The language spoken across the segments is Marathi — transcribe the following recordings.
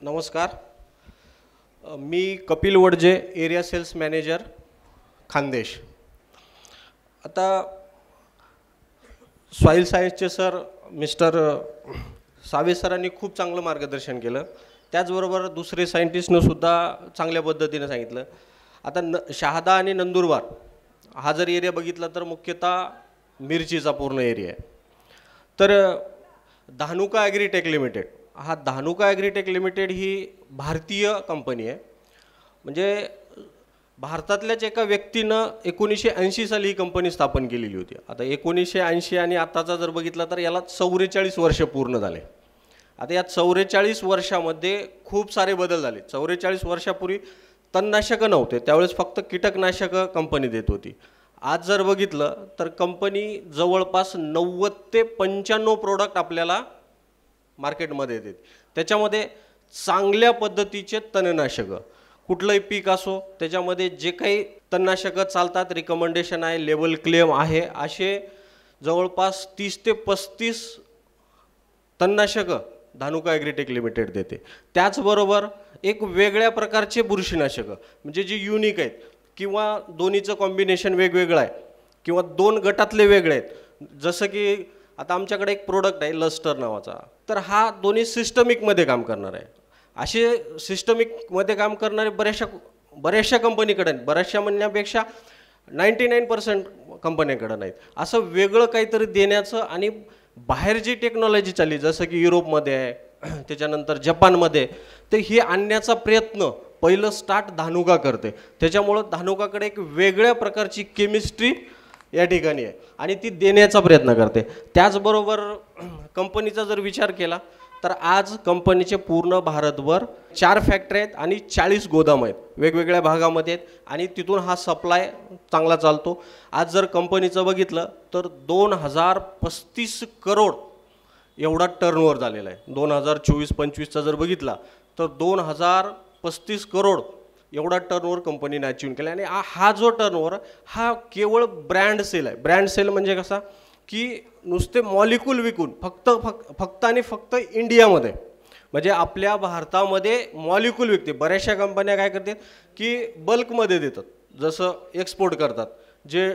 नमस्कार. मी Kapil Wadje, area sales manager, Khandesh. आता सॉईल सायन्सचे सर मिस्टर सावे सरांनी खूप चांगलं मार्गदर्शन केलं. त्याचबरोबर दुसरे सायंटिस्टनं सुद्धा चांगल्या पद्धतीने सांगितलं. आता शहादा आणि नंदुरबार हा जर एरिया बघितला तर मुख्यतः मिरचीचा पूर्ण एरिया आहे. तर धानुका ॲग्रीटेक लिमिटेड, हा धानुका ॲग्रीटेक लिमिटेड ही भारतीय कंपनी आहे. म्हणजे भारतातल्याच एका व्यक्तीनं 1980 साली ही कंपनी स्थापन केलेली होती. आता 1980 आणि आताचा जर बघितला तर याला 44 वर्ष पूर्ण झाले. आता या 44 वर्षामध्ये खूप सारे बदल झाले. 44 वर्षापूर्वी तणनाशकं नव्हते, त्यावेळेस फक्त कीटकनाशकं कंपनी देत होती. आज जर बघितलं तर कंपनी जवळपास 90 ते 95 प्रोडक्ट आपल्याला मार्केटमध्ये देते. त्याच्यामध्ये चांगल्या पद्धतीचे तणनाशकं, कुठलंही पीक असो त्याच्यामध्ये जे काही तणनाशकं चालतात, रिकमेंडेशन आहे, लेबल क्लेम आहे, असे जवळपास 30 ते 35 तणनाशकं धानुका ॲग्रीटेक लिमिटेड देते. त्याचबरोबर एक वेगळ्या प्रकारचे बुरशीनाशकं, म्हणजे जे युनिक आहेत किंवा दोन्हीचं कॉम्बिनेशन वेगवेगळं आहे किंवा दोन गटातले वेगळे आहेत. जसं की आता आमच्याकडे एक प्रोडक्ट आहे लस्टर नावाचा, तर हा दोन्ही सिस्टमिकमध्ये काम करणार आहे. असे सिस्टमिकमध्ये काम करणारे बऱ्याचशा कंपनीकडे आहेत. बऱ्याचशा म्हणण्यापेक्षा 99% कंपन्यांकडे नाहीत. असं वेगळं काहीतरी देण्याचं आणि बाहेर जी टेक्नॉलॉजी चालली जसं की युरोपमध्ये आहे, त्याच्यानंतर जपानमध्ये, तर हे आणण्याचा प्रयत्न पहिलं स्टार्ट धानुका करते. त्याच्यामुळं धानुकाकडे एक वेगळ्या प्रकारची केमिस्ट्री या ठिकाणी आहे आणि ती देण्याचा प्रयत्न करते. त्याचबरोबर कंपनीचा जर विचार केला तर आज कंपनीचे पूर्ण भारतभर 4 फॅक्टरी आहेत आणि 40 गोदाम आहेत, वेगवेगळ्या भागामध्ये आहेत आणि तिथून हा सप्लाय चांगला चालतो. आज जर कंपनीचं बघितलं तर 2035 करोड एवढा टर्नओव्हर झालेला आहे. 2024-25चा जर बघितला तर 2035 करोड एवढा टर्नओव्हर कंपनीने अचीव केला. आणि हा जो टर्नओव्हर हा केवळ ब्रँड सेल आहे. ब्रँड सेल म्हणजे कसा की नुसते मॉलिक्यूल विकून फक्त आणि फक्त इंडियामध्ये, म्हणजे आपल्या भारतामध्ये मॉलिक्यूल विकते. बऱ्याचशा कंपन्या काय करतात की बल्कमध्ये देतात, जसं एक्सपोर्ट करतात, जे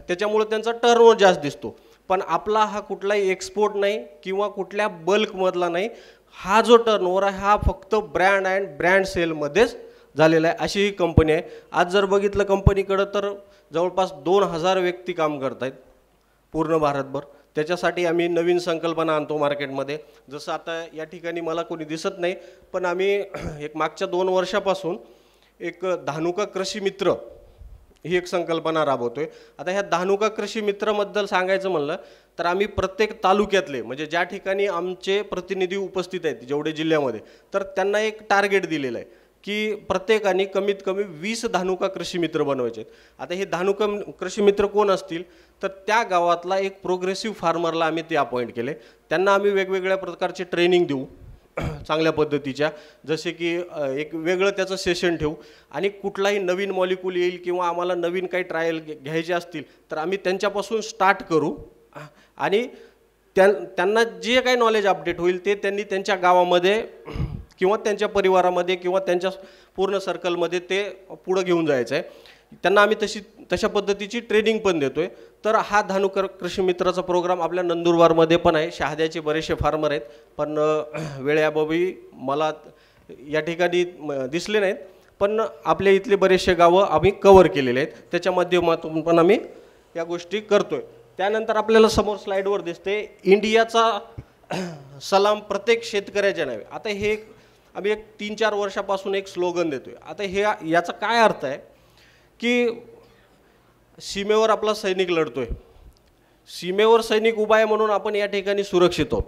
त्याच्यामुळे त्यांचा टर्नओव्हर जास्त दिसतो. पण आपला हा कुठलाही एक्सपोर्ट नाही किंवा कुठल्या बल्कमधला नाही. हा जो टर्नओव्हर आहे हा फक्त ब्रँड अँड ब्रँड सेलमध्येच झालेला आहे. अशी ही कंपनी आहे. आज जर बघितलं कंपनीकडं तर जवळपास 2000 व्यक्ती काम करत आहेत पूर्ण भारतभर. त्याच्यासाठी आम्ही नवीन संकल्पना आणतो मार्केटमध्ये. जसं आता या ठिकाणी मला कोणी दिसत नाही, पण आम्ही एक मागच्या 2 वर्षापासून एक धानुका कृषी मित्र ही एक संकल्पना राबवतोय. आता ह्या धानुका कृषी मित्राबद्दल सांगायचं म्हणलं तर आम्ही प्रत्येक तालुक्यातले, म्हणजे ज्या ठिकाणी आमचे प्रतिनिधी उपस्थित आहेत जेवढे जिल्ह्यामध्ये, तर त्यांना एक टार्गेट दिलेलं आहे की प्रत्येकाने कमीत कमी 20 धानुका कृषी मित्र बनवायचे. आता हे धानुका कृषी मित्र कोण असतील तर त्या गावातला एक प्रोग्रेसिव्ह फार्मरला आम्ही ते अपॉइंट केले. त्यांना आम्ही वेगवेगळ्या प्रकारचे ट्रेनिंग देऊ चांगल्या पद्धतीच्या, जसे की एक वेगळं त्याचं सेशन ठेवू आणि कुठलाही नवीन मॉलिक्यूल येईल किंवा आम्हाला नवीन काही ट्रायल घ्यायचे असतील तर आम्ही त्यांच्यापासून स्टार्ट करू आणि त्यांना जे काही नॉलेज अपडेट होईल ते त्यांनी त्यांच्या गावामध्ये किंवा त्यांच्या परिवारामध्ये किंवा त्यांच्या पूर्ण सर्कलमध्ये ते पुढं घेऊन जायचं आहे. त्यांना आम्ही तशा पद्धतीची ट्रेनिंग पण देतोय. तर हा धानुका कृषी मित्राचा प्रोग्राम आपल्या नंदुरबारमध्ये पण आहे. शहाद्याचे बरेचसे फार्मर आहेत, पण वेळेअभावी मला या ठिकाणी दिसले नाहीत, पण आपल्या इथले बरेचसे गावं आम्ही कव्हर केलेले आहेत. त्याच्या माध्यमातून पण आम्ही या गोष्टी करतोय. त्यानंतर आपल्याला समोर स्लाईडवर दिसते इंडियाचा सलाम प्रत्येक शेतकऱ्याच्या नावे. आता हे आम्ही एक 3-4 वर्षापासून एक स्लोगन देतोय. आता हे याचा काय अर्थ आहे की सीमेवर आपला सैनिक लढतोय, सीमेवर सैनिक उभा आहे म्हणून आपण या ठिकाणी सुरक्षित आहोत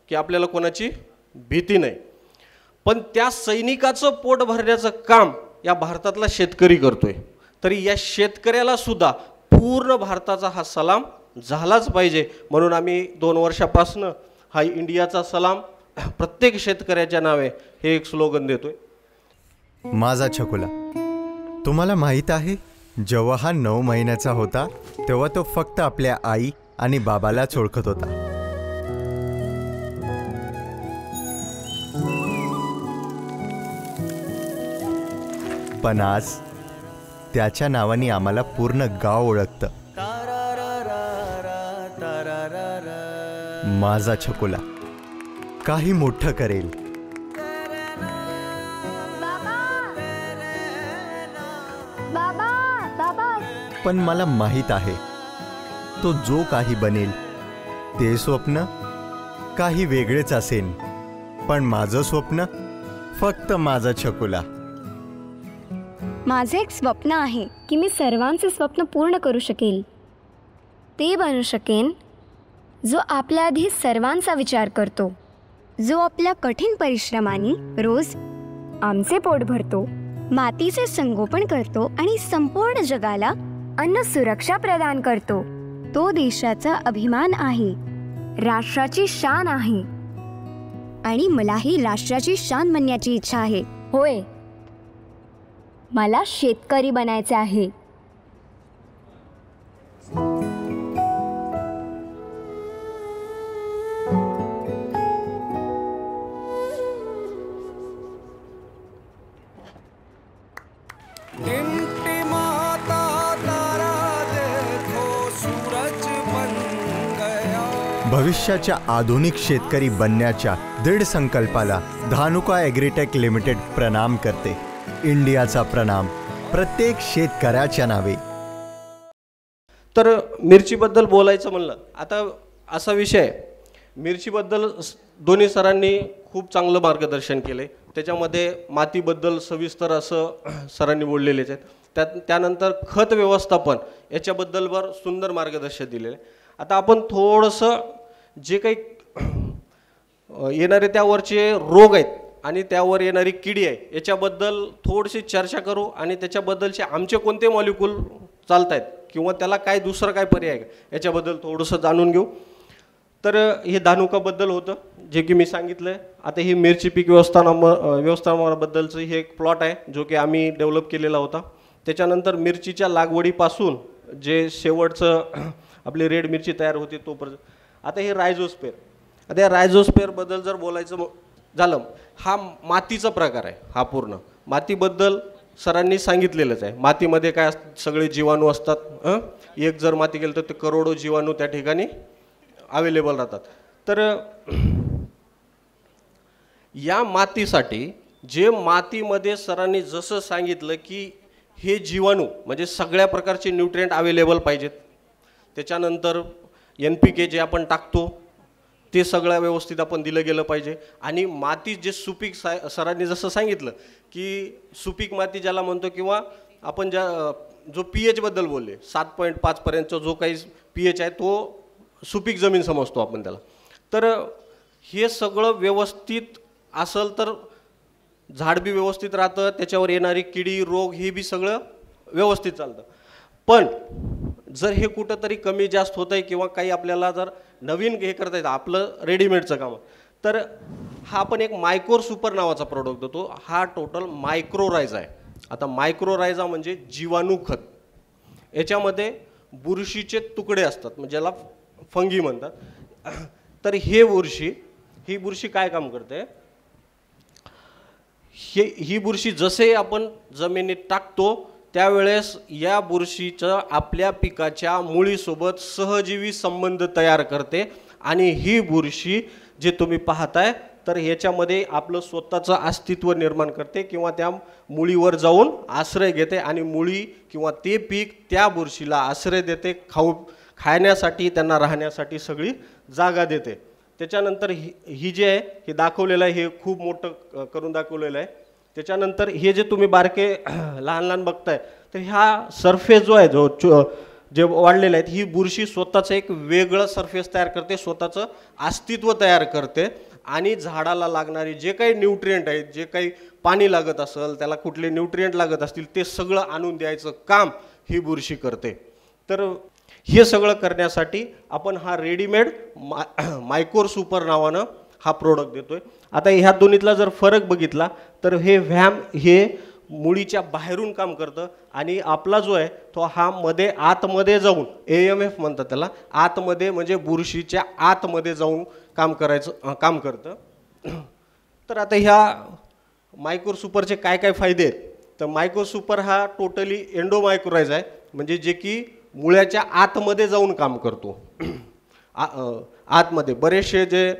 की आपल्याला कोणाची भीती नाही. पण त्या सैनिकाचं पोट भरण्याचं काम या भारतातला शेतकरी करतोय. तरी या शेतकऱ्याला सुद्धा पूर्ण भारताचा हा सलाम झालाच पाहिजे म्हणून आम्ही 2 वर्षापासून हा इंडियाचा सलाम प्रत्येक शेतकऱ्याच्या नावे हे एक स्लोगन देतोय. माझा छकुला, तुम्हाला माहीत आहे जेव्हा हा 9 महिन्याचा होता तेव्हा तो फक्त आपल्या आई आणि बाबालाच ओळखत होता. पण आज त्याच्या नावाने आम्हाला पूर्ण गाव ओळखतं. माझा छकुला काही मोठं करेल. पण मला माहीत आहे तो जो काही बनेल ते स्वप्न काही वेगळेच असेल. पण माझं स्वप्न फक्त माझा छकुला. माझे एक स्वप्न आहे की मी सर्वांचे स्वप्न पूर्ण करू शकेल. ते बनू शकेन जो आपल्या आधी सर्वांचा विचार करतो, जो आपल्या कठीण परिश्रमाने रोज आमचे पोट भरतो, मातीचे संगोपन करतो आणि संपूर्ण जगाला अन्न सुरक्षा प्रदान करतो. तो देशाचा अभिमान आहे, राष्ट्राची शान आहे. आणि मलाही राष्ट्राची शान बनण्याची इच्छा आहे. होय, मला शेतकरी बनायचे आहे. भविष्याच्या आधुनिक शेतकरी बनण्याच्या दृढ संकल्पाला धानुका ॲग्रीटेक लिमिटेड प्रणाम करते. इंडियाचा प्रणाम प्रत्येक शेतकऱ्याच्या नावे. तर मिरचीबद्दल बोलायचं म्हणलं, आता असा विषय आहे, मिरचीबद्दल दोन्ही सरांनी खूप चांगलं मार्गदर्शन केले. त्याच्यामध्ये मातीबद्दल सविस्तर असं सरांनी बोललेलेच आहेत. त्यानंतर खत व्यवस्थापन याच्याबद्दल सुंदर मार्गदर्शन दिलेलं आहे. आता आपण थोडंसं जे काही येणारे त्यावरचे रोग आहेत आणि त्यावर येणारी किडी आहे याच्याबद्दल थोडीशी चर्चा करू आणि त्याच्याबद्दलचे आमचे कोणते मॉलिक्यूल चालत आहेत किंवा त्याला काय दुसरं काय पर्याय आहे याच्याबद्दल थोडंसं जाणून घेऊ. तर हे धानुकाबद्दल होतं जे की मी सांगितलं आहे. आता ही मिरची पीक व्यवस्थापनाबद्दलचं हे एक प्लॉट आहे जो की आम्ही डेव्हलप केलेला होता. त्याच्यानंतर मिरचीच्या लागवडीपासून जे शेवटचं आपली रेड मिरची तयार होते तोपर्यंत. आता हे रायझोस्पेअर. आता या रायझोस्पेअरबद्दल जर बोलायचं झालं, हा मातीचा प्रकार आहे. हा पूर्ण मातीबद्दल सरांनी सांगितलेलंच आहे. मातीमध्ये काय सगळे जीवाणू असतात. एक जर माती गेलं तर ते करोडो जीवाणू त्या ठिकाणी अवेलेबल राहतात. तर या मातीसाठी जे मातीमध्ये सरांनी जसं सांगितलं की हे जीवाणू म्हणजे सगळ्या प्रकारचे न्यूट्रिएंट अवेलेबल पाहिजेत. त्याच्यानंतर NPK जे आपण टाकतो ते सगळं व्यवस्थित आपण दिलं गेलं पाहिजे. आणि माती जे सुपीक सरांनी जसं सांगितलं की सुपीक माती ज्याला म्हणतो किंवा आपण जो pH बद्दल बोलले 7.5 पर्यंतचा जो काही pH आहे तो सुपीक जमीन समजतो आपण त्याला. तर हे सगळं व्यवस्थित असेल तर झाड बी व्यवस्थित राहतं, त्याच्यावर येणारी किडी रोग हे बी सगळं व्यवस्थित चालतं. पण जर हे कुठंतरी कमी जास्त होतं आहे किंवा काही आपल्याला जर नवीन हे करता येतं आपलं रेडीमेडचं काम, तर हा आपण एक मायक्रो सुपर नावाचा प्रोडक्ट देतो. हा टोटल मायक्रोरायझा आहे. आता मायक्रोरायझा म्हणजे जीवाणू खत. याच्यामध्ये बुरशीचे तुकडे असतात म्हणजे ज्याला फंगी म्हणतात. तर ही बुरशी काय काम करते, ही बुरशी जसे आपण जमिनीत टाकतो त्यावेळेस या बुरशीचं आपल्या पिकाच्या मुळीसोबत सहजीवी संबंध तयार करते. आणि ही बुरशी जे तुम्ही पाहताय तर ह्याच्यामध्ये आपलं स्वतःचं अस्तित्व निर्माण करते किंवा त्या मुळीवर जाऊन आश्रय घेते आणि मुळी किंवा ते पीक त्या बुरशीला आश्रय देते, खाण्यासाठी त्यांना राहण्यासाठी सगळी जागा देते. त्याच्यानंतर ही जे आहे हे दाखवलेलं आहे, हे खूप मोठं करून दाखवलेलं आहे. त्याच्यानंतर हे जे तुम्ही बारके लहान लहान बघताय तर ह्या सरफेस जो आहे जे वाढलेलं आहे ही बुरशी स्वतःचं एक वेगळं सरफेस तयार करते, स्वतःचं अस्तित्व तयार करते. आणि झाडाला लागणारे जे काही न्यूट्रिएंट आहेत, जे काही पाणी लागत असेल, त्याला कुठले न्यूट्रिएंट लागत असतील ते सगळं आणून द्यायचं काम ही बुरशी करते. तर हे सगळं करण्यासाठी आपण हा रेडीमेड मायक्रो सुपर नावानं हा प्रोडक्ट देतोय. आता ह्या दोन्हीतला जर फरक बघितला तर हे व्हॅम हे मुळीच्या बाहेरून काम करतं आणि आपला जो आहे तो हा आतमध्ये जाऊन AMF म्हणतात त्याला, आतमध्ये म्हणजे बुरशीच्या आतमध्ये जाऊन काम करतं. तर आता ह्या मायक्रो सुपरचे काय काय फायदे आहेत तर मायक्रोसुपर हा टोटली एंडोमायक्रोरायझ आहे, म्हणजे जे की मुळ्याच्या आतमध्ये जाऊन काम करतो. आतमध्ये बरेचसे जे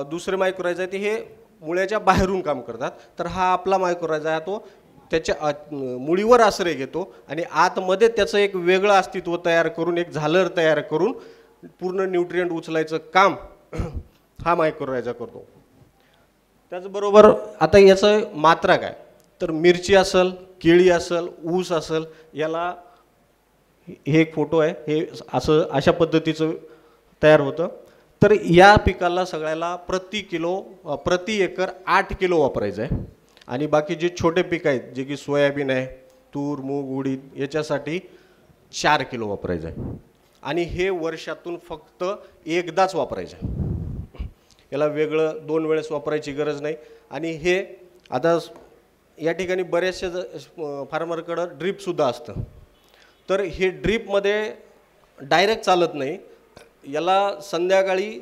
दुसरे मायक्रोरायझ आहे ते हे मुळ्याच्या बाहेरून काम करतात. तर हा आपला मायक्रोरायझ आहे तो त्याच्या मुळीवर आश्रय घेतो आणि आतमध्ये त्याचं एक वेगळं अस्तित्व तयार करून, एक झालर तयार करून पूर्ण न्यूट्रिएंट उचलायचं काम हा मायक्रोरायझा करतो. त्याचबरोबर आता याचं मात्रा काय, तर मिरची असेल, केळी असेल, ऊस असेल, याला हे एक फोटो आहे, हे असं अशा पद्धतीचं तयार होतं. तर या पिकाला सगळ्याला प्रति एकर 8 किलो वापरायचं आहे. आणि बाकी जे छोटे पीक आहेत जे की सोयाबीन आहे, तूर, मूग, उडीद याच्यासाठी 4 किलो वापरायचं आहे. आणि हे वर्षातून फक्त एकदाच वापरायचं आहे, याला वेगळं 2 वेळेस वापरायची गरज नाही. आणि हे आता या ठिकाणी बरेचसे फार्मरकडं ड्रीपसुद्धा असतं. तर हे ड्रीपमध्ये डायरेक्ट चालत नाही, याला संध्याकाळी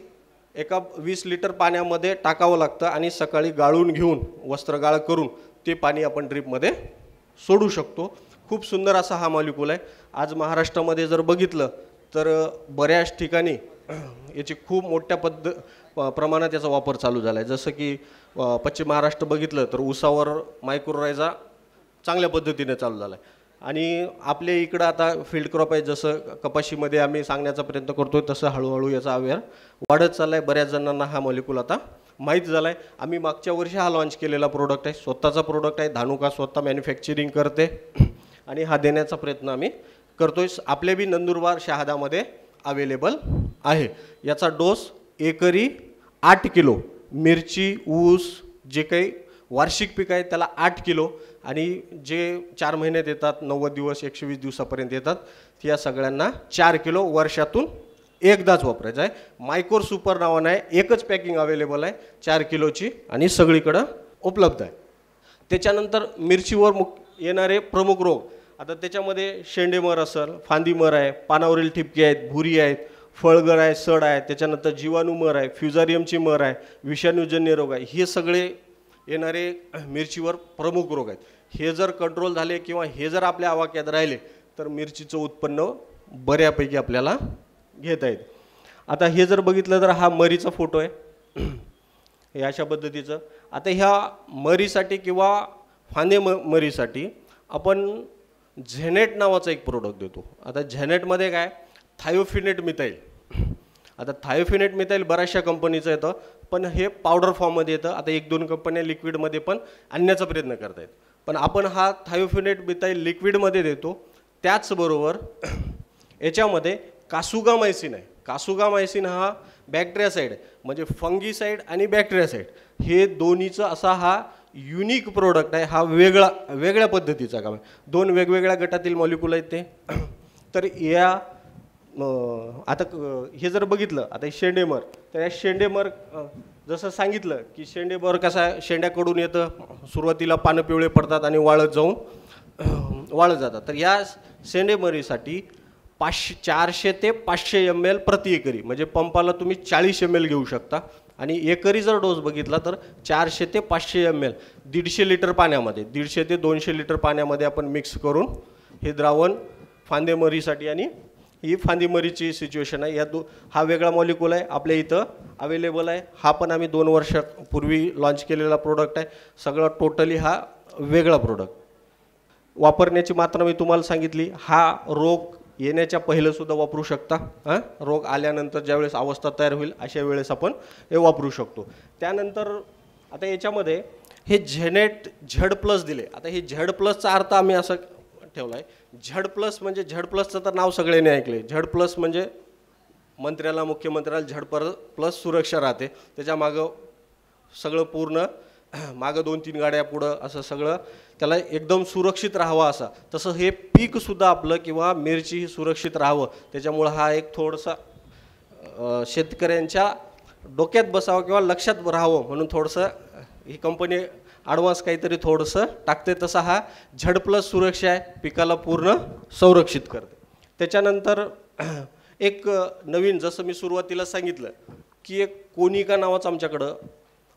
एका 20 लिटर पाण्यामध्ये टाकावं लागतं आणि सकाळी गाळून घेऊन वस्त्रगाळ करून ते पाणी आपण ड्रीपमध्ये सोडू शकतो. खूप सुंदर असा हा मॉलिक्यूल आहे. आज महाराष्ट्रामध्ये जर बघितलं तर बऱ्याच ठिकाणी याची खूप मोठ्या प्रमाणात याचा वापर चालू झाला आहे. जसं की पश्चिम महाराष्ट्र बघितलं तर ऊसावर मायक्रोरायझा चांगल्या पद्धतीने चालू झाला आहे. आणि आपल्या इकडं आता फील्ड क्रॉप आहे, जसं कपाशीमध्ये आम्ही सांगण्याचा प्रयत्न करतो तसं हळूहळू याचा अवेअर वाढत चालला आहे. बऱ्याच जणांना हा मॉलिक्यूल आता माहीत झाला आहे. आम्ही मागच्या वर्षी हा लॉन्च केलेला प्रोडक्ट आहे, स्वतःचा प्रोडक्ट आहे. धानुका स्वतः मॅन्युफॅक्चरिंग करते आणि हा देण्याचा प्रयत्न आम्ही करतोय. आपले बी नंदुरबार शहादामध्ये अवेलेबल आहे. याचा डोस एकरी 8 किलो. मिरची, ऊस जे काही वार्षिक पीक आहे त्याला 8 किलो आणि जे 4 महिन्यात येतात, 90 दिवस, 120 दिवसापर्यंत येतात, या सगळ्यांना 4 किलो वर्षातून एकदाच वापरायचं आहे. मायक्रोसुपर नावानं आहे, एकच पॅकिंग अवेलेबल आहे 4 किलोची आणि सगळीकडं उपलब्ध आहे. त्याच्यानंतर मिरचीवर येणारे प्रमुख रोग, आता त्याच्यामध्ये शेंडेमर असेल, फांदीमर आहे, पानावरील ठिपके आहेत, भुरी आहेत, फळगर आहे, सड आहे, त्याच्यानंतर जीवाणूमर आहे, फ्युजारियमची मर आहे, विषाणूजन्य रोग आहे. हे सगळे येणारे मिरचीवर प्रमुख रोग आहेत. हे जर कंट्रोल झाले किंवा हे जर आपल्या आवाक्यात राहिले तर मिरचीचं उत्पन्न बऱ्यापैकी आपल्याला घेता येते. आता हे जर बघितलं तर हा मरीचा फोटो आहे, हे अशा पद्धतीचं. आता ह्या मरीसाठी किंवा फांदे मरीसाठी आपण झेनेट नावाचा एक प्रोडक्ट देतो. आता झेनेटमध्ये काय, थायोफिनेट मिथाईल. आता थायोफिनेट मिथाईल बऱ्याचशा कंपनीचं येतं, पण हे पावडर फॉर्ममध्ये येतं. आता 1-2 कंपन्या लिक्विडमध्ये पण आणण्याचा प्रयत्न करत आहेत, पण आपण हा थायोफिनेट मिथाईल लिक्विडमध्ये देतो. त्याचबरोबर याच्यामध्ये कासुगामायसिन आहे. कासुगामायसिन हा बॅक्टेरियासाईड आहे, म्हणजे फंगीसाईड आणि बॅक्टेरियासाईड हे दोन्हीचं असा हा युनिक प्रोडक्ट आहे. हा वेगळ्या पद्धतीचा काम आहे. 2 वेगवेगळ्या गटातील मॉलिक्यूल आहेत ते. तर या आता हे जर बघितलं, आता शेंडेमर, तर या शेंडेमर जसं सांगितलं की शेंडेमर कसा शेंड्याकडून येतं, सुरुवातीला पानं पिवळे पडतात आणि वाळत जातात. तर या शेंडेमरीसाठी 400 ते 500 ml प्रति एकरी, म्हणजे पंपाला तुम्ही 40 ml घेऊ शकता. आणि एकरी जर डोस बघितला तर 400 ते 500 ml 150 लिटर पाण्यामध्ये, 150 ते 200 लिटर पाण्यामध्ये आपण मिक्स करून हे द्रावण फांदेमरीसाठी, आणि ही फांदीमरीची सिच्युएशन आहे. हा वेगळा मॉलिक्यूल आहे, आपल्या इथं अवेलेबल आहे. हा पण आम्ही 2 वर्षापूर्वी लॉन्च केलेला प्रोडक्ट आहे. सगळं टोटली हा वेगळा प्रोडक्ट. वापरण्याची मात्रा मी तुम्हाला सांगितली. हा रोग येण्याच्या पहिलेसुद्धा वापरू शकता. रोग आल्यानंतर ज्यावेळेस अवस्था तयार होईल अशा वेळेस आपण हे वापरू शकतो. त्यानंतर आता याच्यामध्ये हे झेनेट झेड प्लस दिले. आता हे झेड प्लसचा अर्थ आम्ही असं ठेवला आहे, झेड प्लस म्हणजे झेड प्लसचं तर नाव सगळ्यांनी ऐकले. झेड प्लस म्हणजे मंत्र्याला, मुख्यमंत्र्याला झेड प्लस सुरक्षा राहते. त्याच्या मागं सगळं पूर्ण मागं 2-3 गाड्या पुढं असं सगळं त्याला एकदम सुरक्षित राहावं असा. तसं हे पीकसुद्धा आपलं किंवा मिरची ही सुरक्षित राहावं, त्याच्यामुळं हा एक थोडंसं शेतकऱ्यांच्या डोक्यात बसावं किंवा लक्षात राहावं म्हणून थोडंसं ही कंपनी ॲडव्हान्स काहीतरी थोडंसं टाकते. तसा हा झेड प्लस सुरक्षा आहे, पिकाला पूर्ण संरक्षित करते. त्याच्यानंतर एक नवीन, जसं मी सुरुवातीला सांगितलं की एक कोनिका नावाचं आमच्याकडं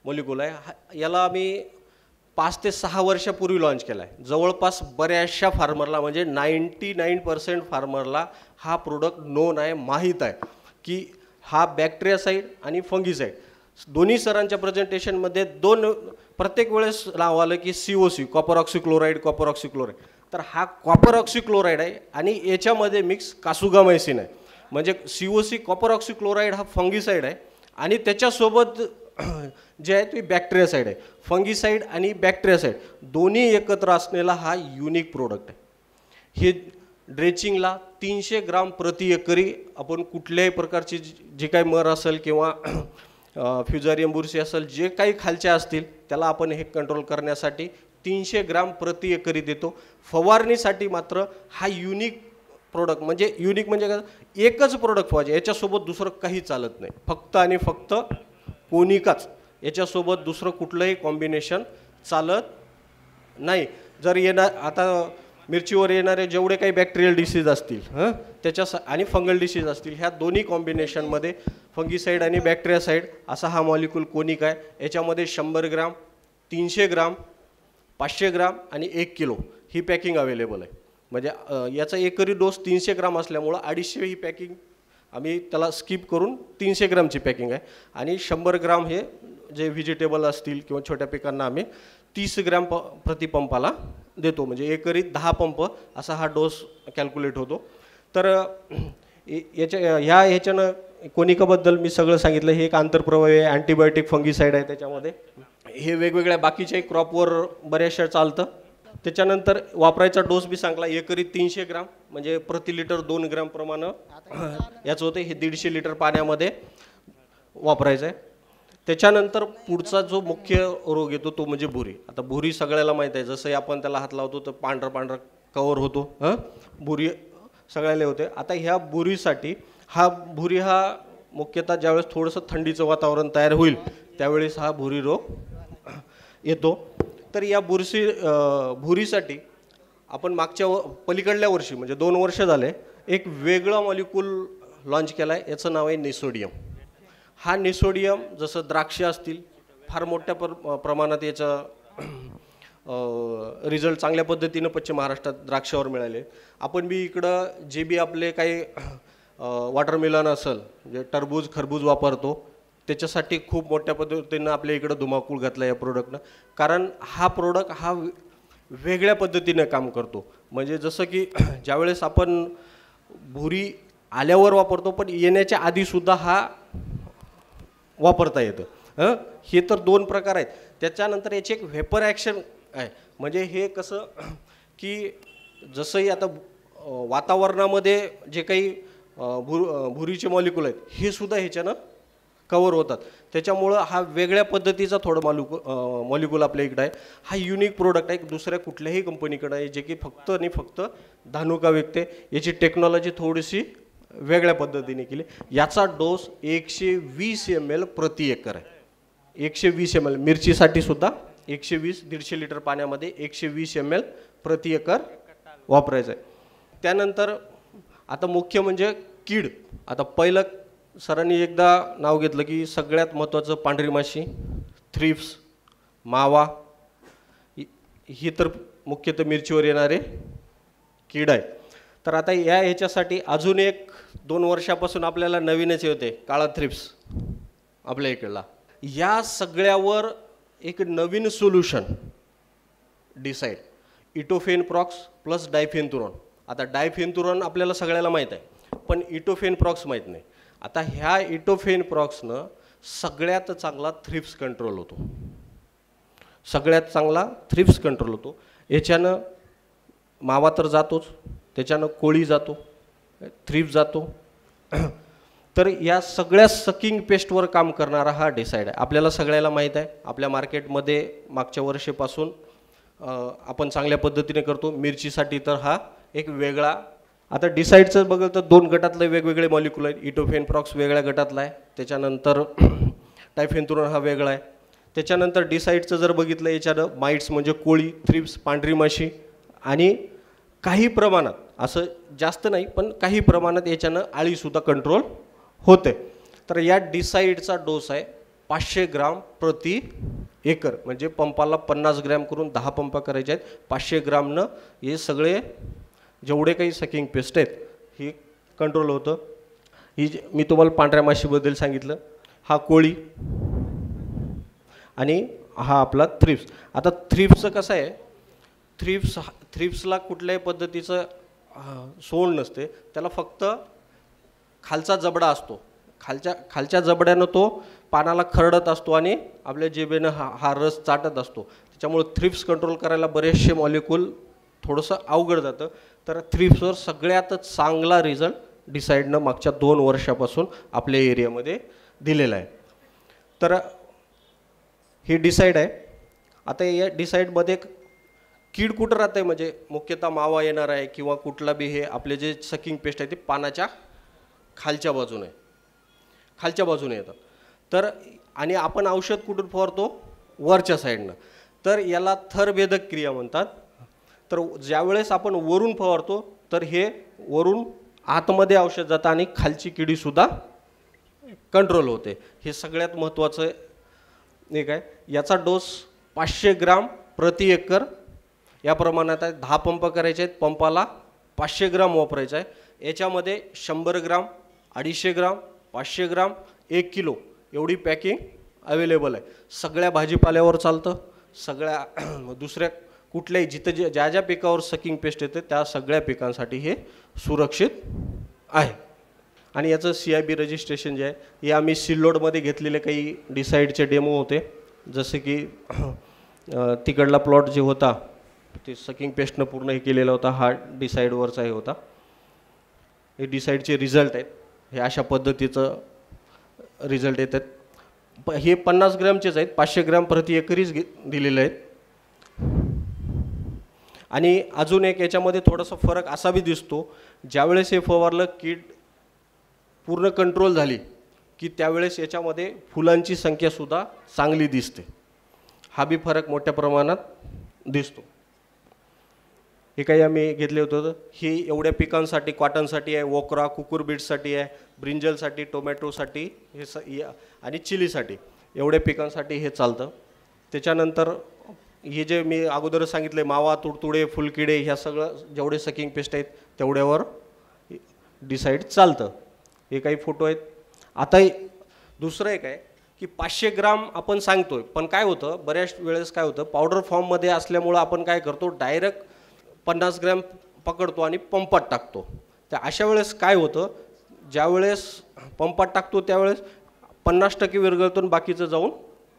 मॉलिक्यूल आहे. याला आम्ही 5 ते 6 वर्षापूर्वी लॉन्च केला आहे. जवळपास बऱ्याचशा फार्मरला म्हणजे 99% फार्मरला हा प्रोडक्ट नोन आहे, माहीत आहे की हा बॅक्टेरियासाईड आणि फंगीसाईड दोन्ही सरांच्या प्रेझेंटेशनमध्ये प्रत्येक वेळेस नाव आलं की COC copper oxychloride copper oxychloride. तर हा कॉपर ऑक्सिक्लोराईड आहे आणि याच्यामध्ये मिक्स कासुगामायसिन आहे. म्हणजे COC कॉपर ऑक्सिक्लोराईड हा फंगीसाईड आहे आणि त्याच्यासोबत जे आहे ते बॅक्टेरियासाईड आहे. फंगीसाईड आणि बॅक्टेरियासाईड दोन्ही एकत्र असलेला हा युनिक प्रोडक्ट आहे. हे ड्रेचिंगला 300 ग्राम प्रति एकरी आपण कुठल्याही प्रकारची जी काही मर असेल किंवा फ्युजारियम बुरशी असेल जे काही खालच्या असतील त्याला आपण हे कंट्रोल करण्यासाठी 300 ग्राम प्रति एकरी देतो. फवारणीसाठी मात्र हा युनिक प्रोडक्ट म्हणजे युनिक म्हणजे काय, एकच प्रोडक्ट पाहिजे, याच्यासोबत दुसरं काही चालत नाही, फक्त आणि फक्त कोनिकाच, याच्यासोबत दुसरं कुठलंही कॉम्बिनेशन चालत नाही. जर आता मिरचीवर येणारे जेवढे काही बॅक्टेरियल डिसीज असतील आणि फंगल डिसीज असतील ह्या दोन्ही कॉम्बिनेशनमध्ये फंगीसाईड आणि बॅक्टेरियासाईड असा हा मॉलिक्यूल कोनिक आहे. याच्यामध्ये 100 ग्राम 300 ग्राम 500 ग्राम आणि 1 किलो ही पॅकिंग अवेलेबल आहे. म्हणजे याचा एकरी डोस 300 ग्राम असल्यामुळं 250 ही पॅकिंग आम्ही त्याला स्किप करून 300 ग्रामची पॅकिंग आहे. आणि 100 ग्राम हे जे व्हेजिटेबल असतील किंवा छोट्या पिकांना आम्ही 30 ग्राम प्रति पंपाला देतो. म्हणजे एकरी 10 पंप असा हा डोस कॅल्क्युलेट होतो. तर ह्याच्यानं कोनिकाबद्दल मी सगळं सांगितलं. हे एक आंतरप्रवाही आहे, अँटीबायोटिक फंगीसाईड आहे त्याच्यामध्ये. हे वेगवेगळ्या बाकीच्याही क्रॉपवर बऱ्याचशा चालतं. त्याच्यानंतर वापरायचा डोस बी सांगला, एकरी 300 ग्राम म्हणजे प्रति लिटर 2 ग्राम प्रमाणे याचं होतं. हे 150 लिटर पाण्यामध्ये वापरायचं आहे. त्याच्यानंतर पुढचा जो मुख्य रोग येतो तो म्हणजे भुरी. आता भुरी सगळ्याला माहीत आहे, जसं आपण त्याला हात लावतो तर पांढरा पांढरा कवर होतो, भुरी सगळ्याला होते. आता ह्या भुरीसाठी भुरी हा मुख्यतः ज्यावेळेस थोडंसं थंडीचं वातावरण तयार होईल त्यावेळेस हा भुरी रोग येतो. तर या भुरीसाठी आपण पलीकडल्या वर्षी म्हणजे 2 वर्ष झाले एक वेगळा मॉलिक्यूल लॉन्च केला आहे. याचं नाव आहे निसोडियम. हा निसोडियम जसं द्राक्ष असतील फार मोठ्या प्रमाणात याचा रिझल्ट चांगल्या पद्धतीनं पश्चिम महाराष्ट्रात द्राक्षावर मिळाले. आपण बी इकडं जे बी आपले काही वॉटरमेलन असेल जे टरबूज खरबूज वापरतो त्याच्यासाठी खूप मोठ्या पद्धतीनं आपल्या इकडं धुमाकूळ घातला या प्रोडक्टनं. कारण हा प्रोडक्ट हा वेगळ्या पद्धतीनं काम करतो. म्हणजे जसं की ज्यावेळेस आपण भुरी आल्यावर वापरतो पण येण्याच्या आधीसुद्धा हा वापरता येतं. हे तर 2 प्रकार आहेत. त्याच्यानंतर याची एक व्हेपर ॲक्शन आहे. म्हणजे हे कसं की जसंही आता वातावरणामध्ये जे काही भुरीचे मॉलिक्यूल आहेत हे सुद्धा ह्याच्यानं कवर होतात. त्याच्यामुळं हा वेगळ्या पद्धतीचा मॉलिक्यूल आपल्या इकडं आहे. हा युनिक प्रोडक्ट आहे, दुसऱ्या कुठल्याही कंपनीकडे आहे जे की फक्त आणि फक्त धानुका विकते. याची टेक्नॉलॉजी थोडीशी वेगळ्या पद्धतीने केली. याचा डोस 120 ml प्रति एकर आहे. 120 ml मिरचीसाठी सुद्धा 120-150 लिटर पाण्यामध्ये 120 ml प्रति एकर वापरायचं आहे. त्यानंतर आता मुख्य म्हणजे कीड. आता पहिलं सरांनी एकदा नाव घेतलं की सगळ्यात महत्त्वाचं पांढरी माशी, थ्रिप्स, मावा ही तर मुख्यतः मिरचीवर येणारे कीड आहे. तर आता ह्याच्यासाठी अजून एक 2 वर्षापासून आपल्याला नवीनच होते काळा थ्रिप्स आपल्या इकडला. या सगळ्यावर एक नवीन सोल्युशन डिसाईड इटोफेनप्रॉक्स प्लस डायफेन्थुरॉन. आता डायफेन्थुरॉन आपल्याला सगळ्याला माहीत आहे पण इटोफेनप्रॉक्स माहीत नाही. आता ह्या इटोफेनप्रॉक्सनं सगळ्यात चांगला थ्रिप्स कंट्रोल होतो. सगळ्यात चांगला थ्रिप्स कंट्रोल होतो. याच्यानं मावा तर जातोच, त्याच्यानं कोळी जातो, थ्रिप्स जातो. तर या सगळ्या सकिंग पेस्टवर काम करणारा हा डिसाईड आहे. आपल्याला सगळ्याला माहीत आहे आपल्या मार्केटमध्ये मागच्या वर्षीपासून आपण चांगल्या पद्धतीने करतो. मिरचीसाठी तर हा एक वेगळा. आता डिसाईडचं बघलं तर 2 गटातले वेगवेगळे मॉलिक्यूल आहेत. इटोफेनप्रॉक्स वेगळ्या गटातला आहे, त्याच्यानंतर डायफेन्थुरॉन हा वेगळा आहे. त्याच्यानंतर डिसाईडचं जर बघितलं याच्यानं माइट्स म्हणजे कोळी, थ्रिप्स, पांढरी माशी आणि काही प्रमाणात असं जास्त नाही पण काही प्रमाणात याच्यानं आळीसुद्धा कंट्रोल होते. तर या डिसाईडचा डोस आहे 500 ग्राम प्रति एकर, म्हणजे पंपाला 50 ग्रॅम करून 10 पंप करायचे आहेत. 500 ग्रामनं हे सगळे जेवढे काही सकिंग पेस्ट आहेत ही कंट्रोल होतं. मी तुम्हाला पांढऱ्या माशीबद्दल सांगितलं, हा कोळी आणि हा आपला थ्रिप्स. आता थ्रिप्सचं कसं आहे, थ्रिप्सला कुठल्याही पद्धतीचं सोंड नसते, त्याला फक्त खालचा जबडा असतो. खालच्या जबड्यानं तो पानाला खरडत असतो आणि आपल्या जिभेनं हा रस चाटत असतो. त्याच्यामुळे थ्रिप्स कंट्रोल करायला बरेचसे मॉलिक्यूल थोडंसं अवघड जातं. तर थ्रिप्सवर सगळ्यात चांगला रिझल्ट डिसाईडनं मागच्या 2 वर्षापासून आपल्या एरियामध्ये दिलेला आहे. तर ही डिसाईड आहे. आता या डिसाईडमध्ये कीड कुठं राहते, म्हणजे मुख्यतः मावा येणार आहे किंवा कुठला बी हे आपले जे सकिंग पेस्ट आहे ते पानाच्या खालच्या बाजूने येतात. तर आणि आपण औषध कुठून फवारतो, वरच्या साईडनं. तर याला थरभेदक क्रिया म्हणतात. तर ज्यावेळेस आपण वरून फवारतो तर हे वरून आतमध्ये औषध जातं आणि खालची किडीसुद्धा कंट्रोल होते. हे सगळ्यात महत्त्वाचं एक आहे. याचा डोस 500 ग्राम प्रति एकर या प्रमाणात आहे. 10 पंप करायचे आहेत. पंपाला 500 ग्राम वापरायचं आहे. याच्यामध्ये 100 ग्राम, 250 ग्राम, 500 ग्राम, 1 किलो एवढी पॅकिंग अवेलेबल आहे. सगळ्या भाजीपाल्यावर चालतं. सगळ्या दुसऱ्या कुठल्याही जिथं ज्या ज्या पिकावर सकिंग पेस्ट येते त्या सगळ्या पिकांसाठी हे सुरक्षित आहे. आणि याचं CIB रजिस्ट्रेशन जे आहे हे आम्ही सिल्लोडमध्ये घेतलेले काही डिसाईडचे डेमो होते. जसे की तिकडला प्लॉट जे होता ते सकिंग पेस्टनं पूर्ण हे केलेला होता. हा डिसाईडवरचा हे होता. हे डिसाईडचे रिझल्ट आहेत. हे अशा पद्धतीचं रिझल्ट येतात. हे 50 ग्रॅमचेच आहेत. 500 ग्रॅम प्रति एकरीच दिलेले आहेत. आणि अजून एक याच्यामध्ये थोडासा फरक असा बी दिसतो, ज्यावेळेस हे फवारलं कीड पूर्ण कंट्रोल झाली की त्यावेळेस याच्यामध्ये फुलांची संख्यासुद्धा चांगली दिसते. हा बी फरक मोठ्या प्रमाणात दिसतो. हे काही आम्ही घेतले होतं. हे एवढ्या पिकांसाठी, कॉटनसाठी आहे, वोकरा, कुकुरबीटसाठी आहे, ब्रिंजलसाठी, टोमॅटोसाठी हे आणि चिलीसाठी एवढ्या पिकांसाठी हे चालतं. त्याच्यानंतर हे जे मी अगोदर सांगितले मावा, तुडतुडे, फुलकिडे ह्या सगळं जेवढे सकिंग पेस्ट आहेत तेवढ्यावर डिसाईड चालतं. हे काही फोटो आहेत. आता दुसरं एक आहे की 500 ग्राम आपण सांगतोय, पण काय होतं बऱ्याच वेळेस काय होतं, पावडर फॉर्ममध्ये असल्यामुळं आपण काय करतो, डायरेक्ट 50 ग्रॅम पकडतो आणि पंपात टाकतो. तर अशा वेळेस काय होतं, ज्यावेळेस पंपात टाकतो त्यावेळेस 50% विरघळतो, बाकीचं जाऊन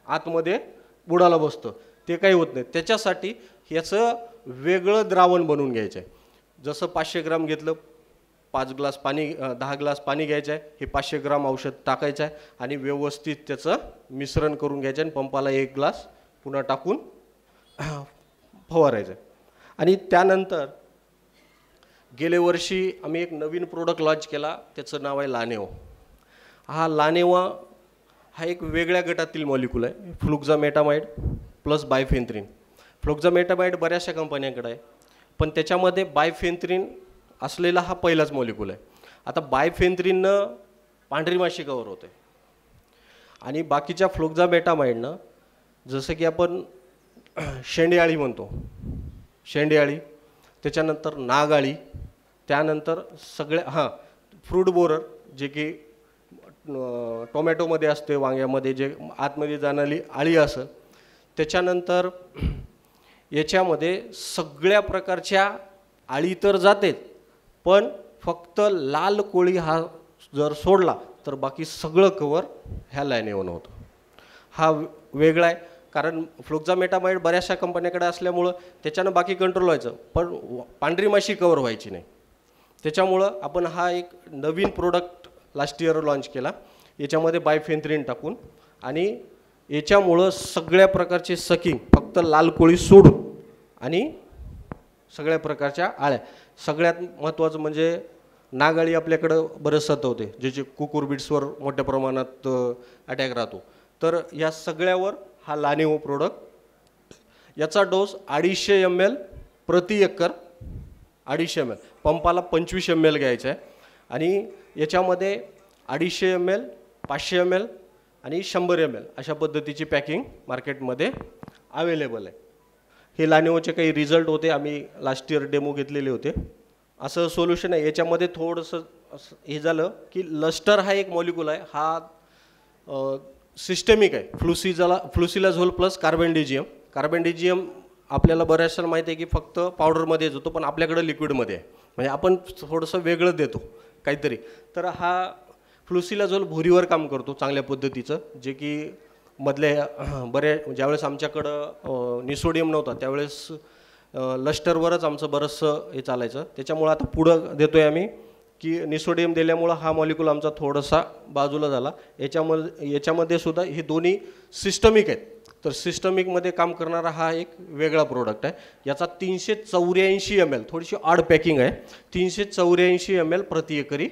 आतमध्ये बुडाला बसतं. ते काही होत नाही. त्याच्यासाठी ह्याचं वेगळं द्रावण बनवून घ्यायचं आहे. जसं 500 ग्राम घेतलं, 5 ग्लास पाणी, 10 ग्लास पाणी घ्यायचं आहे, हे 500 ग्राम औषध टाकायचं आहे आणि व्यवस्थित त्याचं मिश्रण करून घ्यायचं आणि पंपाला 1 ग्लास पुन्हा टाकून फवारायचं आहे. आणि त्यानंतर गेल्या वर्षी आम्ही एक नवीन प्रोडक्ट लॉन्च केला, त्याचं नाव आहे लानेओ. हा लानेवा हा एक वेगळ्या गटातील मॉलिक्यूल आहे. फ्लुक्झामेटामाइड प्लस बायफेन्थ्रिन. फ्लुक्झामेटामाइड बऱ्याचशा कंपन्यांकडे आहे, पण त्याच्यामध्ये बायफेन्थ्रिन असलेला हा पहिलाच मॉलिक्यूल आहे. आता बायफेन्थ्रिननं पांढरी माशी कव्हर होते आणि बाकीच्या फ्लुक्झामेटामाइडनं जसं की आपण शेंडेआळी म्हणतो, शेंडेआळी, त्याच्यानंतर नागआळी, त्यानंतर सगळ्या फ्रूट बोरर जे की टोमॅटोमध्ये असते, वांग्यामध्ये जे आतमध्ये जाणारी आळी असं, त्याच्यानंतर याच्यामध्ये सगळ्या प्रकारच्या आळी तर जातेच, पण फक्त लाल कोळी हा जर सोडला तर बाकी सगळं कवर ह्या लानेओनं होतं. हा वेगळा आहे, कारण फ्लुक्झामेटामाइड बऱ्याचशा कंपन्याकडे असल्यामुळं त्याच्यानं बाकी कंट्रोल व्हायचं, पण पांढरी माशी कवर व्हायची नाही. त्याच्यामुळं आपण हा एक नवीन प्रोडक्ट लास्ट इयर लॉन्च केला, याच्यामध्ये बायफेन्थ्रिन टाकून. आणि याच्यामुळं सगळ्या प्रकारचे सकिंग फक्त लाल कोळी सोडून आणि सगळ्या प्रकारच्या आळ्या, सगळ्यात महत्त्वाचं म्हणजे नागआळी आपल्याकडं बरंच सतवते, ज्याचे कुकुरबिट्सवर मोठ्या प्रमाणात अटॅक राहतो. तर या सगळ्यावर हा लानेओ प्रोडक्ट, याचा डोस 250 ml प्रति एकर, 250 ml, पंपाला 25 ml घ्यायचा आहे. आणि याच्यामध्ये 250 ml, 500 ml आणि 100 ml अशा पद्धतीची पॅकिंग मार्केटमध्ये अवेलेबल आहे. हे लानिओचे काही रिझल्ट होते, आम्ही लास्ट इयर डेमो घेतलेले होते. असं सोल्युशन आहे. याच्यामध्ये थोडंसं हे झालं की लस्टर हा एक मॉलिक्यूल आहे, हा सिस्टेमिक आहे. फ्लुसिलाझोल प्लस कार्बेंडिजियम आपल्याला बऱ्याचशा माहिती आहे की फक्त पावडरमध्येच होतो, पण आपल्याकडे लिक्विडमध्ये आहे. म्हणजे आपण थोडंसं वेगळं देतो काहीतरी. तर हा फ्लुसिलाझोल भुरीवर काम करतो चांगल्या पद्धतीचं, जे की मधल्या ज्यावेळेस आमच्याकडं निसोडियम नव्हता त्यावेळेस लस्टरवरच आमचं बरंचसं हे चालायचं. त्याच्यामुळं आता पुढं देतो आहे आम्ही की निसोडियम दिल्यामुळं हा मॉलिक्यूल आमचा थोडासा बाजूला झाला. याच्यामध्ये सुद्धा हे दोन्ही सिस्टमिक आहेत. तर सिस्टमिकमध्ये काम करणारा हा एक वेगळा प्रोडक्ट आहे. याचा 384 ml, थोडीशी ऑड पॅकिंग आहे, 384 ml प्रति एकरी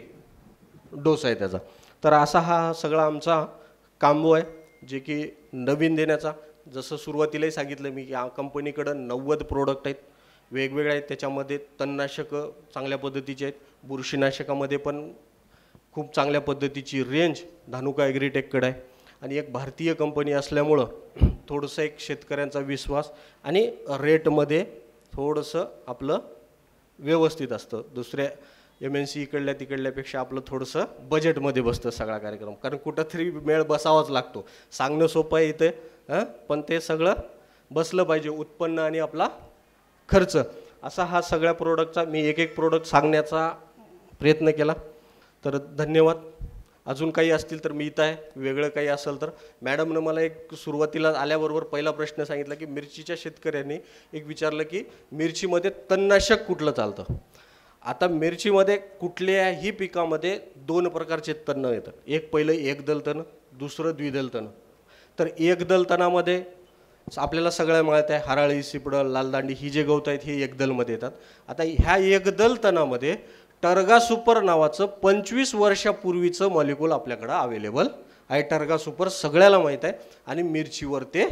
डोस आहे त्याचा. तर असा हा सगळा आमचा कांबो आहे, जे की नवीन देण्याचा. जसं सुरुवातीलाही सांगितलं मी की कंपनीकडं 90 प्रोडक्ट आहेत, वेगवेगळे आहेत. त्याच्यामध्ये तणनाशकं चांगल्या पद्धतीचे आहेत, बुरशीनाशकामध्ये पण खूप चांगल्या पद्धतीची रेंज धानुका ॲग्रीटेककडे आहे. आणि एक भारतीय कंपनी असल्यामुळं थोडंसं एक शेतकऱ्यांचा विश्वास आणि रेटमध्ये थोडंसं आपलं व्यवस्थित असतं. दुसऱ्या MNC इकडल्या तिकडल्यापेक्षा आपलं थोडंसं बजेटमध्ये बसतं सगळा कार्यक्रम. कारण कुठंतरी मेळ बसावाच लागतो. सांगणं सोपं आहे इथे, पण ते सगळं बसलं पाहिजे, उत्पन्न आणि आपला खर्च. असा हा सगळ्या प्रोडक्टचा मी एक प्रोडक्ट सांगण्याचा प्रयत्न केला. तर धन्यवाद. अजून काही असतील तर मी इथं आहे, वेगळं काही असेल तर. मॅडमनं मला एक सुरुवातीला आल्याबरोबर पहिला प्रश्न सांगितला की मिरचीच्या शेतकऱ्यांनी एक विचारलं की मिरचीमध्ये तणनाशक कुठलं चालतं. आता मिरचीमध्ये कुठल्याही पिकामध्ये 2 प्रकारचे तण येतं. एक पहिलं एकदल तण, दुसरं द्विदल तण. तर एकदल तणामध्ये आपल्याला सगळ्या माहित आहे, हराळी, सिपडं, लालदांडी ही जे गवत आहेत हे एकदलमध्ये येतात. आता ह्या एकदल तणामध्ये टर्गा सुपर नावाचं 25 वर्षापूर्वीचं मॉलिक्यूल आपल्याकडं अवेलेबल आहे. टर्गा सुपर सगळ्याला माहीत आहे आणि मिरचीवर ते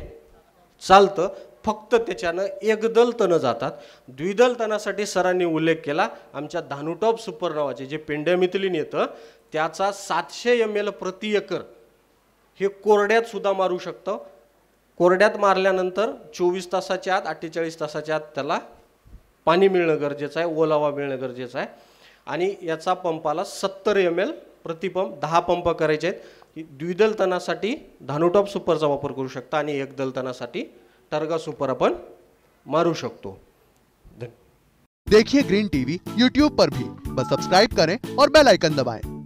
चालतं. फक्त त्याच्यानं एकदल तणं जातात. द्विदल तणासाठी सरांनी उल्लेख केला, आमच्या धानुटॉप सुपर नावाचे जे पेंडॅमिथिलिन येतं त्याचा 700 ml प्रति एकर हे कोरड्यात सुद्धा मारू शकतं. कोरड्यात मारल्यानंतर 24 तासाच्या आत 48 तासाच्या आत त्याला पाणी मिळणं गरजेचं आहे, ओलावा मिळणं गरजेचं आहे. आणि याचा पंपाला 70 ml प्रतिपंप 10 पंप करायचे आहेत. द्विदल तणासाठी धानुटॉप सुपरचा वापर करू शकता आणि एकदल तणासाठी टर्गा सुपर अपन मारू शकतो. देखिए ग्रीन टीवी YouTube पर भी, बस सब्सक्राइब करें और बेल आइकन दबाएं।